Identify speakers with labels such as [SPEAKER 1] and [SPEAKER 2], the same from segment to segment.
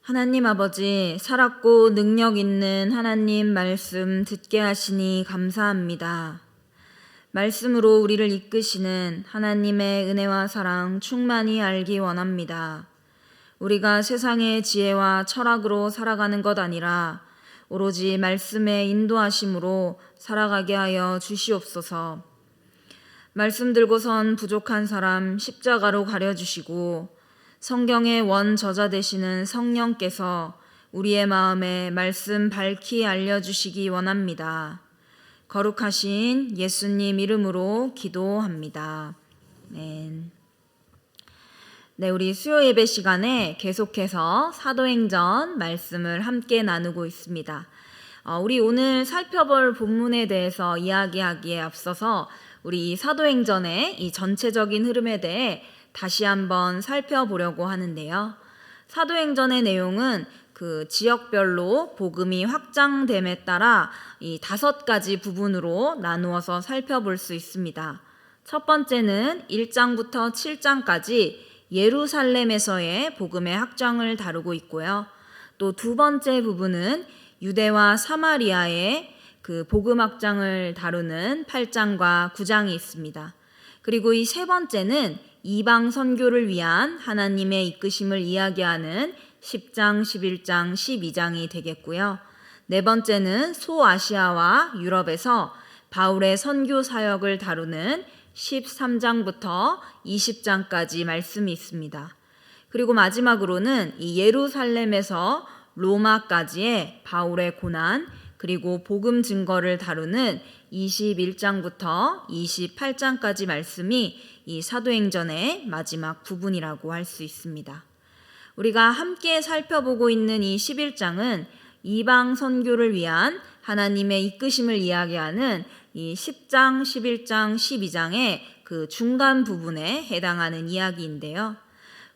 [SPEAKER 1] 하나님 아버지, 살았고 능력 있는 하나님 말씀 듣게 하시니 감사합니다. 말씀으로 우리를 이끄시는 하나님의 은혜와 사랑 충만히 알기 원합니다. 우리가 세상의 지혜와 철학으로 살아가는 것 아니라 오로지 말씀의 인도하심으로 살아가게 하여 주시옵소서. 말씀 들고선 부족한 사람 십자가로 가려주시고 성경의 원저자 되시는 성령께서 우리의 마음에 말씀 밝히 알려주시기 원합니다. 거룩하신 예수님 이름으로 기도합니다. 네, 우리 수요 예배 시간에 계속해서 사도행전 말씀을 함께 나누고 있습니다. 우리 오늘 살펴볼 본문에 대해서 이야기하기에 앞서서 우리 사도행전의 이 전체적인 흐름에 대해 다시 한번 살펴보려고 하는데요. 사도행전의 내용은 그 지역별로 복음이 확장됨에 따라 이 5가지 부분으로 나누어서 살펴볼 수 있습니다. 첫 번째는 1장부터 7장까지 예루살렘에서의 복음의 확장을 다루고 있고요. 또 두 번째 부분은 유대와 사마리아의 그 복음 확장을 다루는 8장과 9장이 있습니다. 그리고 이 세 번째는 이방 선교를 위한 하나님의 이끄심을 이야기하는 10장, 11장, 12장이 되겠고요. 네 번째는 소아시아와 유럽에서 바울의 선교 사역을 다루는 13장부터 20장까지 말씀이 있습니다. 그리고 마지막으로는 이 예루살렘에서 로마까지의 바울의 고난, 그리고 복음 증거를 다루는 21장부터 28장까지 말씀이 이 사도행전의 마지막 부분이라고 할 수 있습니다. 우리가 함께 살펴보고 있는 이 11장은 이방 선교를 위한 하나님의 이끄심을 이야기하는 이 10장, 11장, 12장의 그 중간 부분에 해당하는 이야기인데요.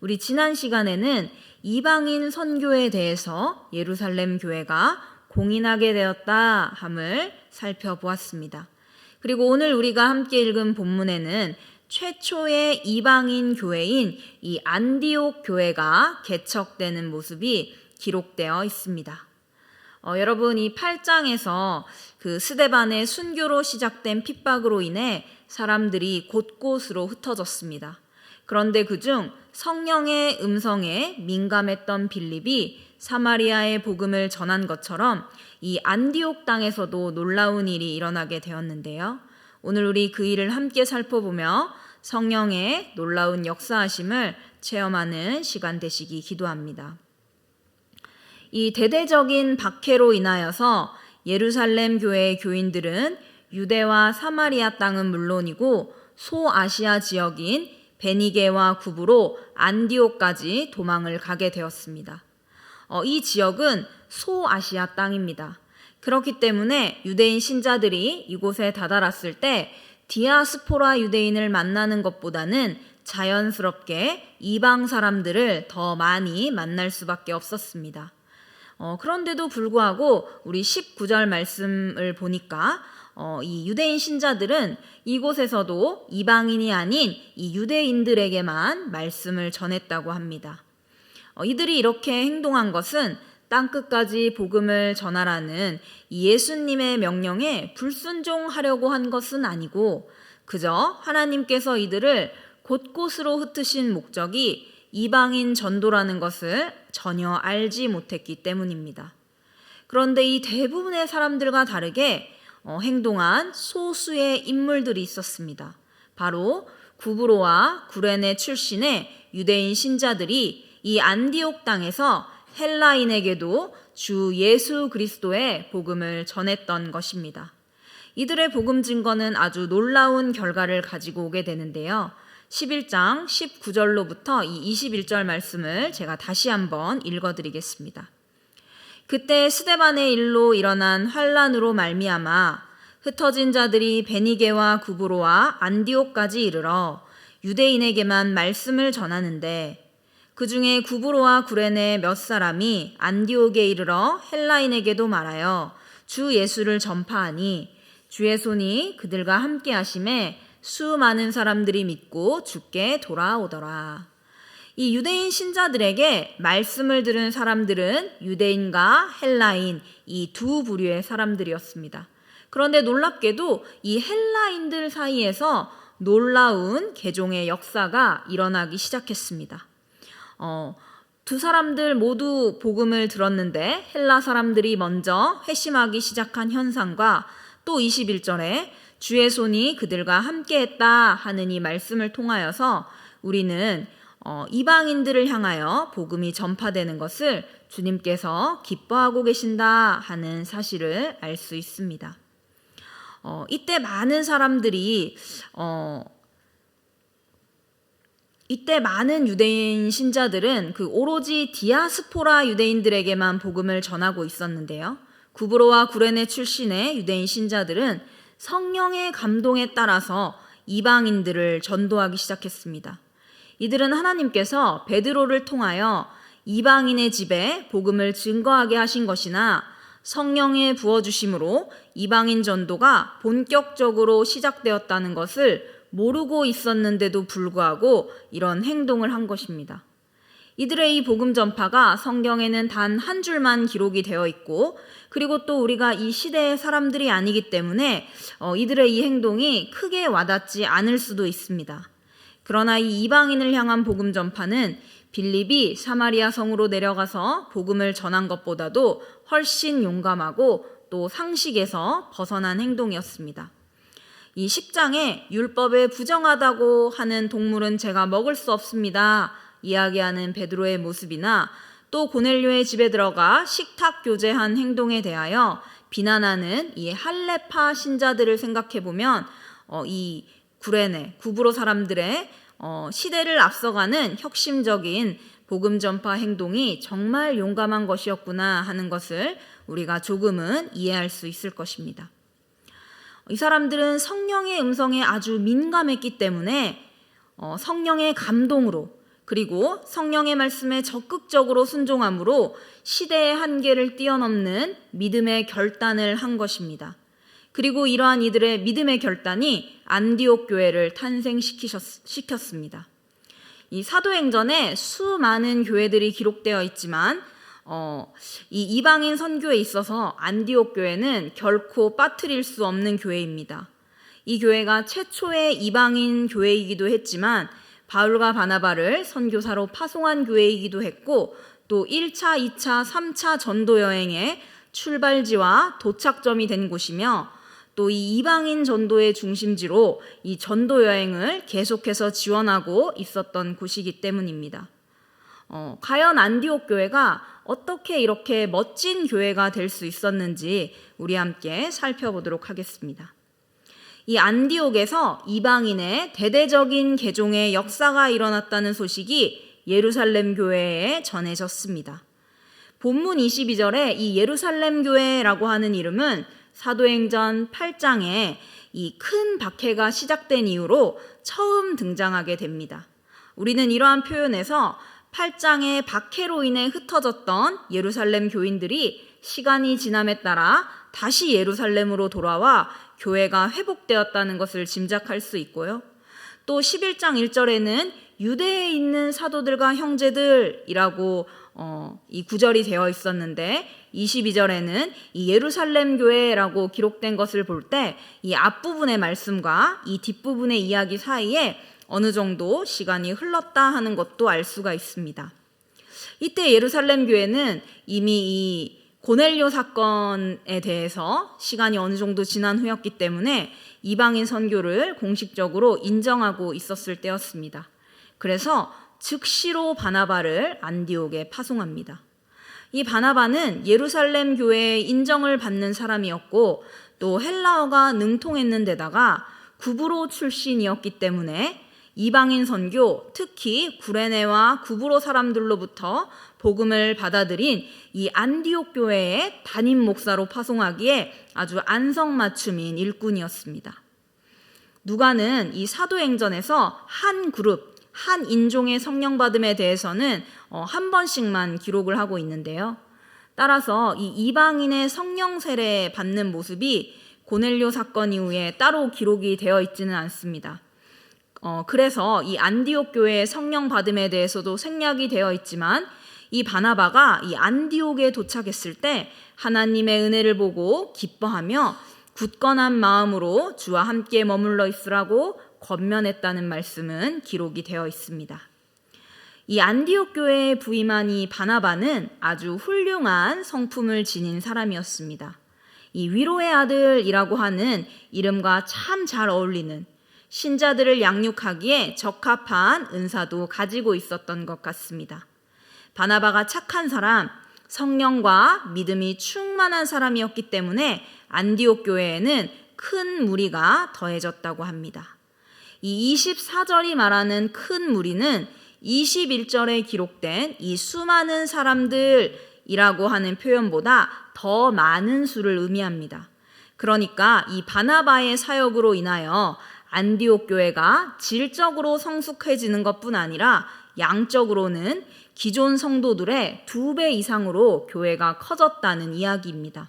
[SPEAKER 1] 우리 지난 시간에는 이방인 선교에 대해서 예루살렘 교회가 공인하게 되었다 함을 살펴보았습니다. 그리고 오늘 우리가 함께 읽은 본문에는 최초의 이방인 교회인 이 안디옥 교회가 개척되는 모습이 기록되어 있습니다. 여러분, 이 8장에서 그 스데반의 순교로 시작된 핍박으로 인해 사람들이 곳곳으로 흩어졌습니다. 그런데 그중 성령의 음성에 민감했던 빌립이 사마리아의 복음을 전한 것처럼 이 안디옥 땅에서도 놀라운 일이 일어나게 되었는데요. 오늘 우리 그 일을 함께 살펴보며 성령의 놀라운 역사하심을 체험하는 시간 되시기 기도합니다. 이 대대적인 박해로 인하여서 예루살렘 교회의 교인들은 유대와 사마리아 땅은 물론이고 소아시아 지역인 베니게와 구브로 안디옥까지 도망을 가게 되었습니다. 이 지역은 소아시아 땅입니다. 그렇기 때문에 유대인 신자들이 이곳에 다다랐을 때 디아스포라 유대인을 만나는 것보다는 자연스럽게 이방 사람들을 더 많이 만날 수밖에 없었습니다. 그런데도 불구하고 우리 19절 말씀을 보니까 이 유대인 신자들은 이곳에서도 이방인이 아닌 이 유대인들에게만 말씀을 전했다고 합니다. 이들이 이렇게 행동한 것은 땅끝까지 복음을 전하라는 예수님의 명령에 불순종하려고 한 것은 아니고 그저 하나님께서 이들을 곳곳으로 흩으신 목적이 이방인 전도라는 것을 전혀 알지 못했기 때문입니다. 그런데 이 대부분의 사람들과 다르게 행동한 소수의 인물들이 있었습니다. 바로 구브로와 구레네 출신의 유대인 신자들이 이 안디옥 땅에서 헬라인에게도 주 예수 그리스도의 복음을 전했던 것입니다. 이들의 복음 증거는 아주 놀라운 결과를 가지고 오게 되는데요. 11장 19절로부터 이 21절 말씀을 제가 다시 한번 읽어드리겠습니다. 그때 스데반의 일로 일어난 환란으로 말미암아 흩어진 자들이 베니게와 구브로와 안디옥까지 이르러 유대인에게만 말씀을 전하는데 그 중에 구브로와 구레네 몇 사람이 안디옥에 이르러 헬라인에게도 말하여 주 예수를 전파하니 주의 손이 그들과 함께 하심에 수많은 사람들이 믿고 주께 돌아오더라. 이 유대인 신자들에게 말씀을 들은 사람들은 유대인과 헬라인 이 두 부류의 사람들이었습니다. 그런데 놀랍게도 이 헬라인들 사이에서 놀라운 개종의 역사가 일어나기 시작했습니다. 두 사람들 모두 복음을 들었는데 헬라 사람들이 먼저 회심하기 시작한 현상과 또 21절에 주의 손이 그들과 함께했다 하는 이 말씀을 통하여서 우리는 이방인들을 향하여 복음이 전파되는 것을 주님께서 기뻐하고 계신다 하는 사실을 알 수 있습니다. 이때 많은 유대인 신자들은 그 오로지 디아스포라 유대인들에게만 복음을 전하고 있었는데요. 구브로와 구레네 출신의 유대인 신자들은 성령의 감동에 따라서 이방인들을 전도하기 시작했습니다. 이들은 하나님께서 베드로를 통하여 이방인의 집에 복음을 증거하게 하신 것이나 성령의 부어주심으로 이방인 전도가 본격적으로 시작되었다는 것을 모르고 있었는데도 불구하고 이런 행동을 한 것입니다. 이들의 이 복음 전파가 성경에는 단 한 줄만 기록이 되어 있고 그리고 또 우리가 이 시대의 사람들이 아니기 때문에 이들의 이 행동이 크게 와닿지 않을 수도 있습니다. 그러나 이 이방인을 향한 복음 전파는 빌립이 사마리아 성으로 내려가서 복음을 전한 것보다도 훨씬 용감하고 또 상식에서 벗어난 행동이었습니다. 이 10장에 율법에 부정하다고 하는 동물은 제가 먹을 수 없습니다 이야기하는 베드로의 모습이나 또 고넬료의 집에 들어가 식탁 교제한 행동에 대하여 비난하는 이 할레파 신자들을 생각해 보면 이 구브로 사람들의 시대를 앞서가는 혁신적인 복음 전파 행동이 정말 용감한 것이었구나 하는 것을 우리가 조금은 이해할 수 있을 것입니다. 이 사람들은 성령의 음성에 아주 민감했기 때문에 성령의 감동으로 그리고 성령의 말씀에 적극적으로 순종함으로 시대의 한계를 뛰어넘는 믿음의 결단을 한 것입니다. 그리고 이러한 이들의 믿음의 결단이 안디옥 교회를 탄생시켰습니다. 이 사도행전에 수많은 교회들이 기록되어 있지만 이 이방인 선교에 있어서 안디옥 교회는 결코 빠뜨릴 수 없는 교회입니다. 이 교회가 최초의 이방인 교회이기도 했지만 바울과 바나바를 선교사로 파송한 교회이기도 했고 또 1차, 2차, 3차 전도 여행의 출발지와 도착점이 된 곳이며 또 이 이방인 전도의 중심지로 이 전도 여행을 계속해서 지원하고 있었던 곳이기 때문입니다. 과연 안디옥 교회가 어떻게 이렇게 멋진 교회가 될 수 있었는지 우리 함께 살펴보도록 하겠습니다. 이 안디옥에서 이방인의 대대적인 개종의 역사가 일어났다는 소식이 예루살렘 교회에 전해졌습니다. 본문 22절에 이 예루살렘 교회라고 하는 이름은 사도행전 8장에 이 큰 박해가 시작된 이후로 처음 등장하게 됩니다. 우리는 이러한 표현에서 8장의 박해로 인해 흩어졌던 예루살렘 교인들이 시간이 지남에 따라 다시 예루살렘으로 돌아와 교회가 회복되었다는 것을 짐작할 수 있고요. 또 11장 1절에는 유대에 있는 사도들과 형제들이라고 이 구절이 되어 있었는데 22절에는 이 예루살렘 교회라고 기록된 것을 볼 때 이 앞부분의 말씀과 이 뒷부분의 이야기 사이에 어느 정도 시간이 흘렀다 하는 것도 알 수가 있습니다. 이때 예루살렘 교회는 이미 이 고넬료 사건에 대해서 시간이 어느 정도 지난 후였기 때문에 이방인 선교를 공식적으로 인정하고 있었을 때였습니다. 그래서 즉시로 바나바를 안디옥에 파송합니다. 이 바나바는 예루살렘 교회의 인정을 받는 사람이었고 또 헬라어가 능통했는데다가 구브로 출신이었기 때문에 이방인 선교, 특히 구레네와 구브로 사람들로부터 복음을 받아들인 이 안디옥 교회의 담임 목사로 파송하기에 아주 안성맞춤인 일꾼이었습니다. 누가는 이 사도행전에서 한 그룹, 한 인종의 성령받음에 대해서는 한 번씩만 기록을 하고 있는데요. 따라서 이 이방인의 성령 세례 받는 모습이 고넬료 사건 이후에 따로 기록이 되어 있지는 않습니다. 그래서 이 안디옥 교회의 성령 받음에 대해서도 생략이 되어 있지만 이 바나바가 이 안디옥에 도착했을 때 하나님의 은혜를 보고 기뻐하며 굳건한 마음으로 주와 함께 머물러 있으라고 권면했다는 말씀은 기록이 되어 있습니다. 이 안디옥 교회에 부임한 이 바나바는 아주 훌륭한 성품을 지닌 사람이었습니다. 이 위로의 아들이라고 하는 이름과 참 잘 어울리는 신자들을 양육하기에 적합한 은사도 가지고 있었던 것 같습니다. 바나바가 착한 사람, 성령과 믿음이 충만한 사람이었기 때문에 안디옥 교회에는 큰 무리가 더해졌다고 합니다. 이 24절이 말하는 큰 무리는 21절에 기록된 이 수많은 사람들이라고 하는 표현보다 더 많은 수를 의미합니다. 그러니까 이 바나바의 사역으로 인하여 안디옥 교회가 질적으로 성숙해지는 것뿐 아니라 양적으로는 기존 성도들의 2배 이상으로 교회가 커졌다는 이야기입니다.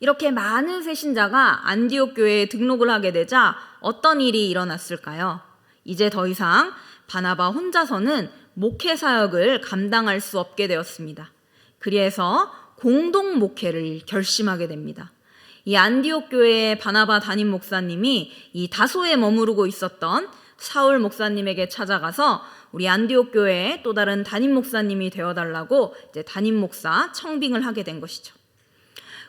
[SPEAKER 1] 이렇게 많은 새신자가 안디옥 교회에 등록을 하게 되자 어떤 일이 일어났을까요? 이제 더 이상 바나바 혼자서는 목회 사역을 감당할 수 없게 되었습니다. 그래서 공동 목회를 결심하게 됩니다. 이 안디옥 교회의 바나바 담임 목사님이 이 다소에 머무르고 있었던 사울 목사님에게 찾아가서 우리 안디옥 교회의 또 다른 담임 목사님이 되어달라고 이제 담임 목사 청빙을 하게 된 것이죠.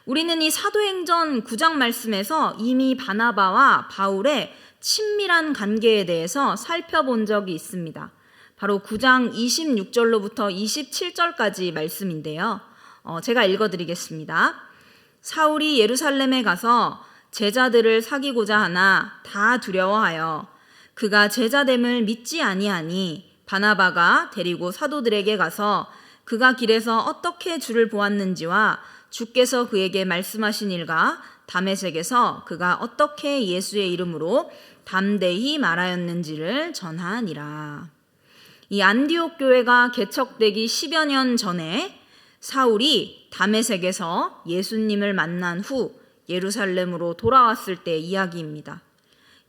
[SPEAKER 1] 우리는 이 사도행전 9장 말씀에서 이미 바나바와 바울의 친밀한 관계에 대해서 살펴본 적이 있습니다. 바로 9장 26절로부터 27절까지 말씀인데요. 제가 읽어드리겠습니다. 사울이 예루살렘에 가서 제자들을 사귀고자 하나 다 두려워하여 그가 제자됨을 믿지 아니하니 바나바가 데리고 사도들에게 가서 그가 길에서 어떻게 주를 보았는지와 주께서 그에게 말씀하신 일과 다메섹에서 그가 어떻게 예수의 이름으로 담대히 말하였는지를 전하니라. 이 안디옥 교회가 개척되기 10여 년 전에 사울이 다메섹에서 예수님을 만난 후 예루살렘으로 돌아왔을 때 이야기입니다.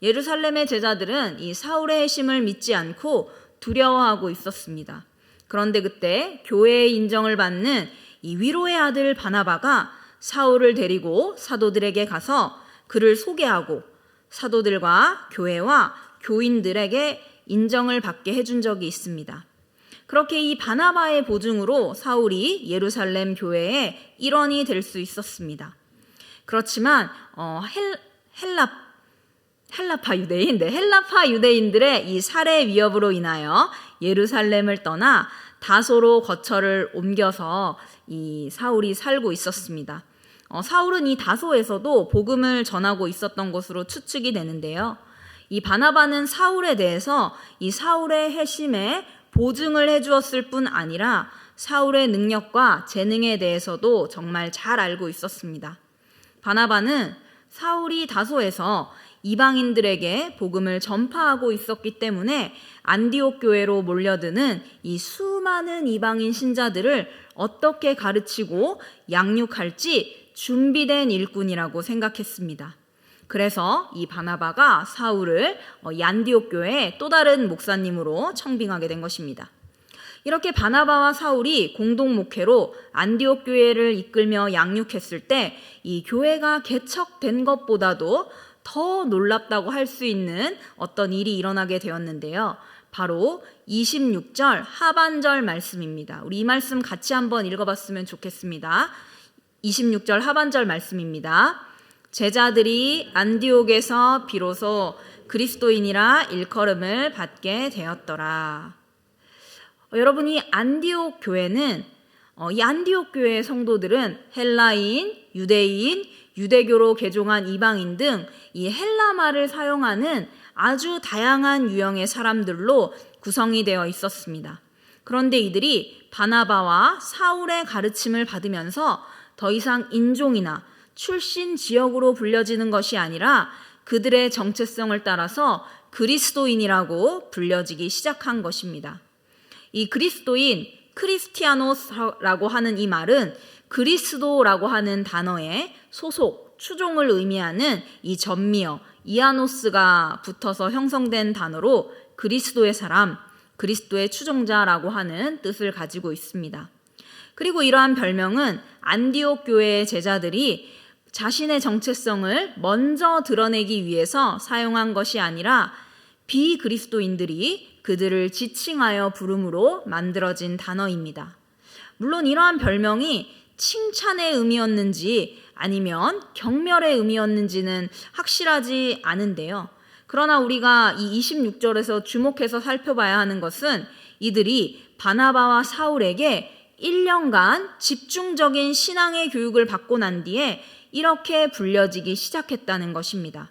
[SPEAKER 1] 예루살렘의 제자들은 이 사울의 해심을 믿지 않고 두려워하고 있었습니다. 그런데 그때 교회의 인정을 받는 이 위로의 아들 바나바가 사울을 데리고 사도들에게 가서 그를 소개하고 사도들과 교회와 교인들에게 인정을 받게 해준 적이 있습니다. 그렇게 이 바나바의 보증으로 사울이 예루살렘 교회의 일원이 될 수 있었습니다. 그렇지만 헬라파 유대인들의 이 살해 위협으로 인하여 예루살렘을 떠나 다소로 거처를 옮겨서 이 사울이 살고 있었습니다. 사울은 이 다소에서도 복음을 전하고 있었던 것으로 추측이 되는데요. 이 바나바는 사울에 대해서 이 사울의 해심에 보증을 해주었을 뿐 아니라 사울의 능력과 재능에 대해서도 정말 잘 알고 있었습니다. 바나바는 사울이 다소에서 이방인들에게 복음을 전파하고 있었기 때문에 안디옥 교회로 몰려드는 이 수많은 이방인 신자들을 어떻게 가르치고 양육할지 준비된 일꾼이라고 생각했습니다. 그래서 이 바나바가 사울을 이 안디옥 교회의 또 다른 목사님으로 청빙하게 된 것입니다. 이렇게 바나바와 사울이 공동 목회로 안디옥 교회를 이끌며 양육했을 때 이 교회가 개척된 것보다도 더 놀랍다고 할 수 있는 어떤 일이 일어나게 되었는데요. 바로 26절 하반절 말씀입니다. 우리 이 말씀 같이 한번 읽어봤으면 좋겠습니다. 26절 하반절 말씀입니다. 제자들이 안디옥에서 비로소 그리스도인이라 일컬음을 받게 되었더라. 여러분이 안디옥 교회는 이 안디옥 교회의 성도들은 헬라인, 유대인, 유대교로 개종한 이방인 등 이 헬라말을 사용하는 아주 다양한 유형의 사람들로 구성이 되어 있었습니다. 그런데 이들이 바나바와 사울의 가르침을 받으면서 더 이상 인종이나 출신 지역으로 불려지는 것이 아니라 그들의 정체성을 따라서 그리스도인이라고 불려지기 시작한 것입니다. 이 그리스도인, 크리스티아노스라고 하는 이 말은 그리스도라고 하는 단어의 소속, 추종을 의미하는 이 전미어, 이아노스가 붙어서 형성된 단어로 그리스도의 사람, 그리스도의 추종자라고 하는 뜻을 가지고 있습니다. 그리고 이러한 별명은 안디옥 교회의 제자들이 자신의 정체성을 먼저 드러내기 위해서 사용한 것이 아니라 비그리스도인들이 그들을 지칭하여 부름으로 만들어진 단어입니다. 물론 이러한 별명이 칭찬의 의미였는지 아니면 경멸의 의미였는지는 확실하지 않은데요. 그러나 우리가 이 26절에서 주목해서 살펴봐야 하는 것은 이들이 바나바와 사울에게 1년간 집중적인 신앙의 교육을 받고 난 뒤에 이렇게 불려지기 시작했다는 것입니다.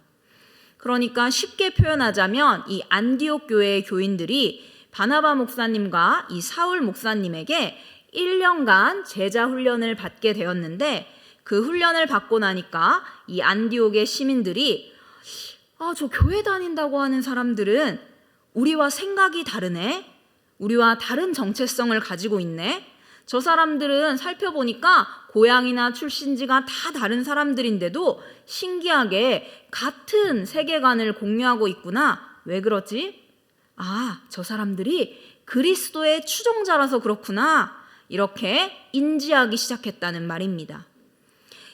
[SPEAKER 1] 그러니까 쉽게 표현하자면 이 안디옥 교회의 교인들이 바나바 목사님과 이 사울 목사님에게 1년간 제자 훈련을 받게 되었는데 그 훈련을 받고 나니까 이 안디옥의 시민들이 저 교회 다닌다고 하는 사람들은 우리와 생각이 다르네. 우리와 다른 정체성을 가지고 있네. 저 사람들은 살펴보니까 고향이나 출신지가 다 다른 사람들인데도 신기하게 같은 세계관을 공유하고 있구나. 왜 그러지? 저 사람들이 그리스도의 추종자라서 그렇구나. 이렇게 인지하기 시작했다는 말입니다.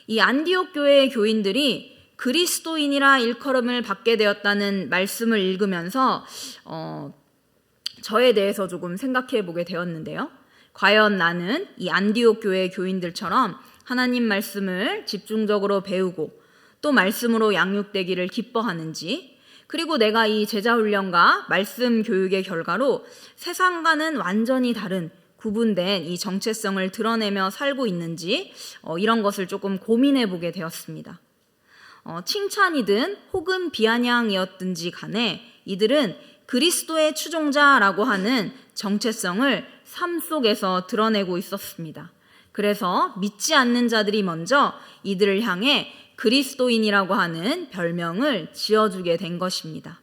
[SPEAKER 1] 이 안디옥 교회의 교인들이 그리스도인이라 일컬음을 받게 되었다는 말씀을 읽으면서 저에 대해서 조금 생각해 보게 되었는데요. 과연 나는 이 안디옥 교회 교인들처럼 하나님 말씀을 집중적으로 배우고 또 말씀으로 양육되기를 기뻐하는지, 그리고 내가 이 제자훈련과 말씀 교육의 결과로 세상과는 완전히 다른 구분된 이 정체성을 드러내며 살고 있는지 이런 것을 조금 고민해 보게 되었습니다. 칭찬이든 혹은 비아냥이었든지 간에 이들은 그리스도의 추종자라고 하는 정체성을 삶 속에서 드러내고 있었습니다. 그래서 믿지 않는 자들이 먼저 이들을 향해 그리스도인이라고 하는 별명을 지어주게 된 것입니다.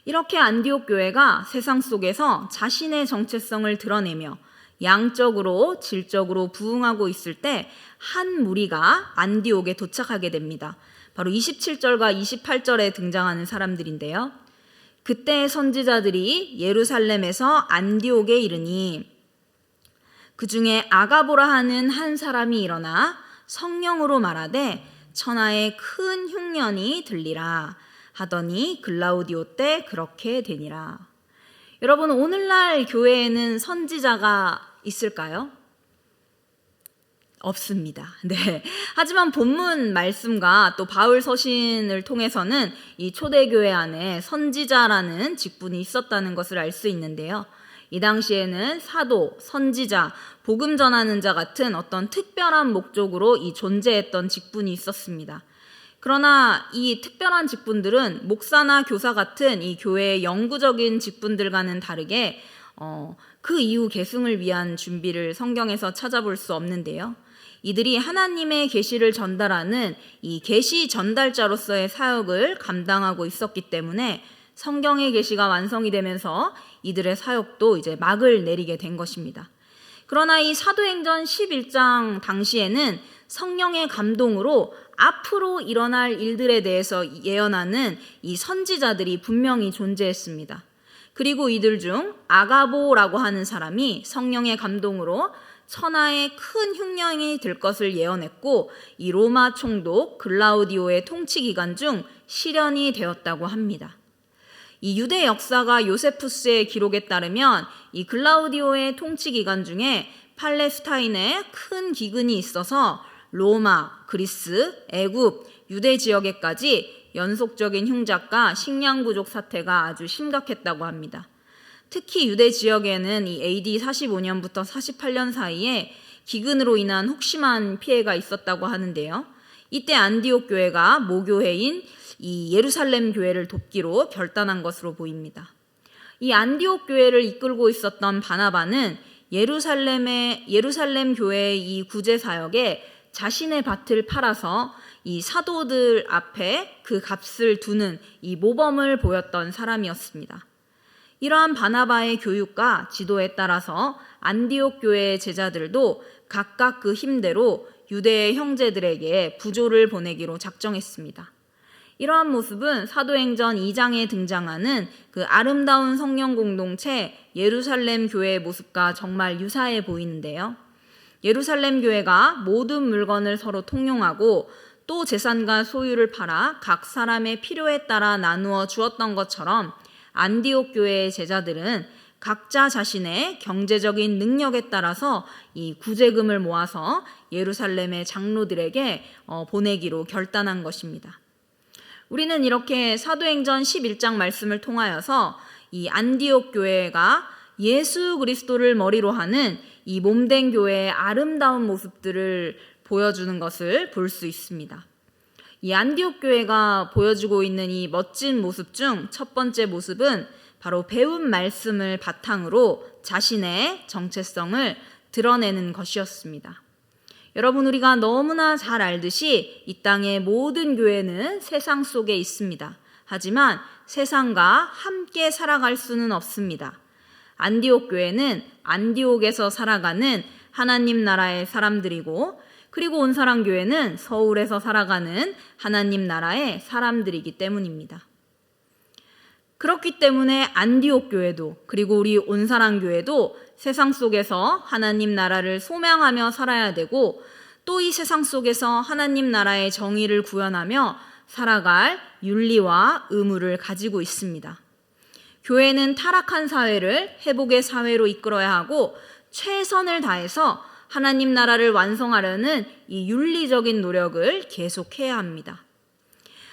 [SPEAKER 1] 이렇게 안디옥 교회가 세상 속에서 자신의 정체성을 드러내며 양적으로 질적으로 부흥하고 있을 때 한 무리가 안디옥에 도착하게 됩니다. 바로 27절과 28절에 등장하는 사람들인데요. 그때 선지자들이 예루살렘에서 안디옥에 이르니 그 중에 아가보라 하는 한 사람이 일어나 성령으로 말하되 천하에 큰 흉년이 들리라 하더니 글라우디오 때 그렇게 되니라. 여러분, 오늘날 교회에는 선지자가 있을까요? 없습니다. 네. 하지만 본문 말씀과 또 바울 서신을 통해서는 이 초대교회 안에 선지자라는 직분이 있었다는 것을 알 수 있는데요. 이 당시에는 사도, 선지자, 복음 전하는 자 같은 어떤 특별한 목적으로 이 존재했던 직분이 있었습니다. 그러나 이 특별한 직분들은 목사나 교사 같은 이 교회의 영구적인 직분들과는 다르게 그 이후 계승을 위한 준비를 성경에서 찾아볼 수 없는데요. 이들이 하나님의 계시를 전달하는 이 계시 전달자로서의 사역을 감당하고 있었기 때문에 성경의 계시가 완성이 되면서 이들의 사역도 이제 막을 내리게 된 것입니다. 그러나 이 사도행전 11장 당시에는 성령의 감동으로 앞으로 일어날 일들에 대해서 예언하는 이 선지자들이 분명히 존재했습니다. 그리고 이들 중 아가보라고 하는 사람이 성령의 감동으로 천하에 큰 흉년이 들 것을 예언했고 이 로마 총독 글라우디오의 통치 기간 중 실현이 되었다고 합니다. 이 유대 역사가 요세푸스의 기록에 따르면 이 글라우디오의 통치 기간 중에 팔레스타인에 큰 기근이 있어서 로마, 그리스, 애굽, 유대 지역에까지 연속적인 흉작과 식량 부족 사태가 아주 심각했다고 합니다. 특히 유대 지역에는 이 AD 45년부터 48년 사이에 기근으로 인한 혹심한 피해가 있었다고 하는데요. 이때 안디옥 교회가 모교회인 이 예루살렘 교회를 돕기로 결단한 것으로 보입니다. 이 안디옥 교회를 이끌고 있었던 바나바는 예루살렘 교회의 이 구제 사역에 자신의 밭을 팔아서 이 사도들 앞에 그 값을 두는 이 모범을 보였던 사람이었습니다. 이러한 바나바의 교육과 지도에 따라서 안디옥 교회의 제자들도 각각 그 힘대로 유대의 형제들에게 부조를 보내기로 작정했습니다. 이러한 모습은 사도행전 2장에 등장하는 그 아름다운 성령 공동체 예루살렘 교회의 모습과 정말 유사해 보이는데요. 예루살렘 교회가 모든 물건을 서로 통용하고 또 재산과 소유를 팔아 각 사람의 필요에 따라 나누어 주었던 것처럼 안디옥 교회의 제자들은 각자 자신의 경제적인 능력에 따라서 이 구제금을 모아서 예루살렘의 장로들에게 보내기로 결단한 것입니다. 우리는 이렇게 사도행전 11장 말씀을 통하여서 이 안디옥 교회가 예수 그리스도를 머리로 하는 이 몸된 교회의 아름다운 모습들을 보여주는 것을 볼 수 있습니다. 이 안디옥 교회가 보여주고 있는 이 멋진 모습 중 첫 번째 모습은 바로 배운 말씀을 바탕으로 자신의 정체성을 드러내는 것이었습니다. 여러분, 우리가 너무나 잘 알듯이 이 땅의 모든 교회는 세상 속에 있습니다. 하지만 세상과 함께 살아갈 수는 없습니다. 안디옥 교회는 안디옥에서 살아가는 하나님 나라의 사람들이고, 그리고 온사랑 교회는 서울에서 살아가는 하나님 나라의 사람들이기 때문입니다. 그렇기 때문에 안디옥 교회도, 그리고 우리 온사랑 교회도 세상 속에서 하나님 나라를 소명하며 살아야 되고, 또 이 세상 속에서 하나님 나라의 정의를 구현하며 살아갈 윤리와 의무를 가지고 있습니다. 교회는 타락한 사회를 회복의 사회로 이끌어야 하고, 최선을 다해서 하나님 나라를 완성하려는 이 윤리적인 노력을 계속해야 합니다.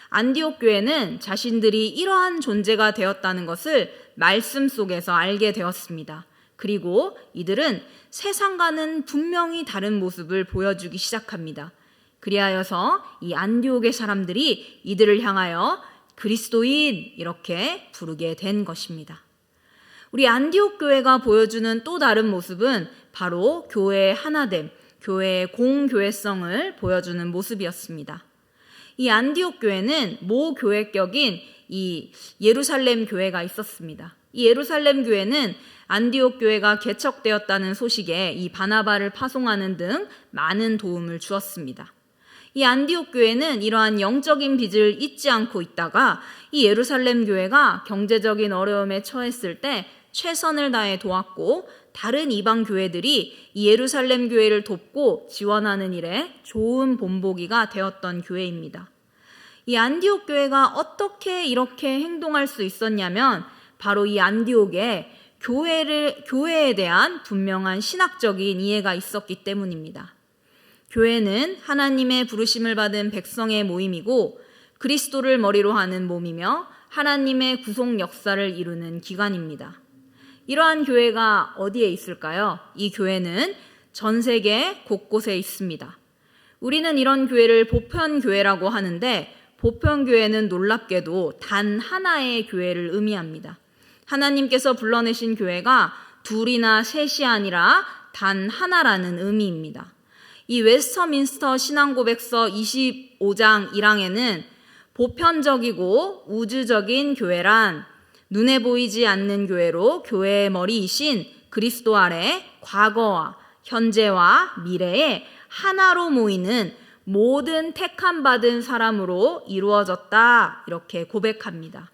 [SPEAKER 1] 안디옥 교회는 자신들이 이러한 존재가 되었다는 것을 말씀 속에서 알게 되었습니다. 그리고 이들은 세상과는 분명히 다른 모습을 보여주기 시작합니다. 그리하여서 이 안디옥의 사람들이 이들을 향하여 그리스도인 이렇게 부르게 된 것입니다. 우리 안디옥 교회가 보여주는 또 다른 모습은 바로 교회의 하나됨, 교회의 공교회성을 보여주는 모습이었습니다. 이 안디옥 교회는 모교회격인 이 예루살렘 교회가 있었습니다. 이 예루살렘 교회는 안디옥 교회가 개척되었다는 소식에 이 바나바를 파송하는 등 많은 도움을 주었습니다. 이 안디옥 교회는 이러한 영적인 빚을 잊지 않고 있다가 이 예루살렘 교회가 경제적인 어려움에 처했을 때 최선을 다해 도왔고, 다른 이방 교회들이 이 예루살렘 교회를 돕고 지원하는 일에 좋은 본보기가 되었던 교회입니다. 이 안디옥 교회가 어떻게 이렇게 행동할 수 있었냐면 바로 이 안디옥에 교회에 대한 분명한 신학적인 이해가 있었기 때문입니다. 교회는 하나님의 부르심을 받은 백성의 모임이고, 그리스도를 머리로 하는 몸이며 하나님의 구속 역사를 이루는 기관입니다. 이러한 교회가 어디에 있을까요? 이 교회는 전 세계 곳곳에 있습니다. 우리는 이런 교회를 보편교회라고 하는데, 보편교회는 놀랍게도 단 하나의 교회를 의미합니다. 하나님께서 불러내신 교회가 둘이나 셋이 아니라 단 하나라는 의미입니다. 이 웨스터민스터 신앙고백서 25장 1항에는 보편적이고 우주적인 교회란 눈에 보이지 않는 교회로 교회의 머리이신 그리스도 아래 과거와 현재와 미래에 하나로 모이는 모든 택함 받은 사람으로 이루어졌다, 이렇게 고백합니다.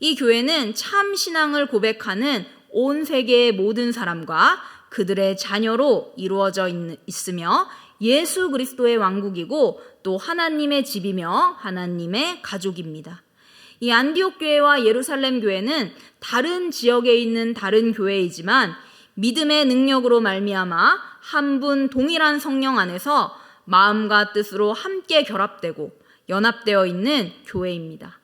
[SPEAKER 1] 이 교회는 참 신앙을 고백하는 온 세계의 모든 사람과 그들의 자녀로 이루어져 있으며 예수 그리스도의 왕국이고 또 하나님의 집이며 하나님의 가족입니다. 이 안디옥 교회와 예루살렘 교회는 다른 지역에 있는 다른 교회이지만 믿음의 능력으로 말미암아 한 분 동일한 성령 안에서 마음과 뜻으로 함께 결합되고 연합되어 있는 교회입니다.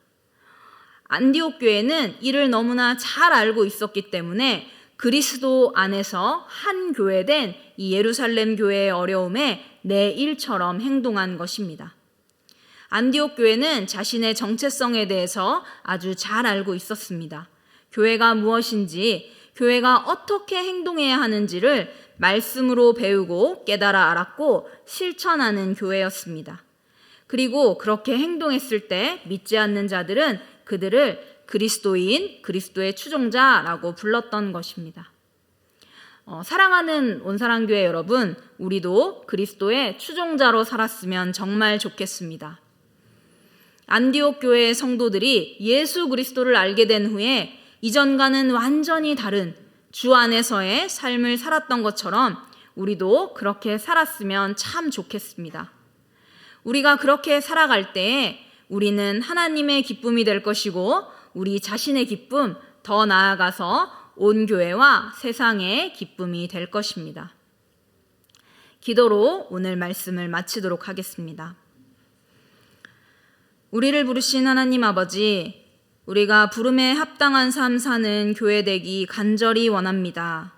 [SPEAKER 1] 안디옥 교회는 이를 너무나 잘 알고 있었기 때문에 그리스도 안에서 한 교회된 이 예루살렘 교회의 어려움에 내 일처럼 행동한 것입니다. 안디옥 교회는 자신의 정체성에 대해서 아주 잘 알고 있었습니다. 교회가 무엇인지, 교회가 어떻게 행동해야 하는지를 말씀으로 배우고 깨달아 알았고 실천하는 교회였습니다. 그리고 그렇게 행동했을 때 믿지 않는 자들은 그들을 그리스도인, 그리스도의 추종자라고 불렀던 것입니다. 사랑하는 온사랑교회 여러분, 우리도 그리스도의 추종자로 살았으면 정말 좋겠습니다. 안디옥 교회의 성도들이 예수 그리스도를 알게 된 후에 이전과는 완전히 다른 주 안에서의 삶을 살았던 것처럼 우리도 그렇게 살았으면 참 좋겠습니다. 우리가 그렇게 살아갈 때 우리는 하나님의 기쁨이 될 것이고 우리 자신의 기쁨, 더 나아가서 온 교회와 세상의 기쁨이 될 것입니다. 기도로 오늘 말씀을 마치도록 하겠습니다. 우리를 부르신 하나님 아버지, 우리가 부름에 합당한 삶 사는 교회 되기 간절히 원합니다.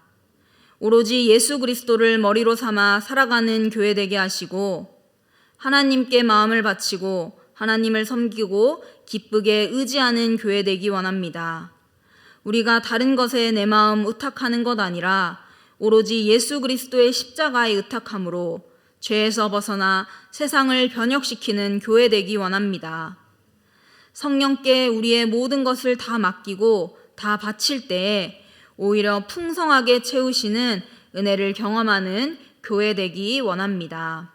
[SPEAKER 1] 오로지 예수 그리스도를 머리로 삼아 살아가는 교회 되게 하시고 하나님께 마음을 바치고 하나님을 섬기고 기쁘게 의지하는 교회 되기 원합니다. 우리가 다른 것에 내 마음 의탁하는 것 아니라 오로지 예수 그리스도의 십자가에 의탁함으로 죄에서 벗어나 세상을 변혁시키는 교회 되기 원합니다. 성령께 우리의 모든 것을 다 맡기고 다 바칠 때에 오히려 풍성하게 채우시는 은혜를 경험하는 교회 되기 원합니다.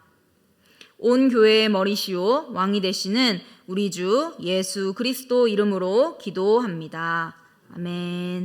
[SPEAKER 1] 온 교회의 머리시오 왕이 되시는 우리 주 예수 그리스도 이름으로 기도합니다. 아멘.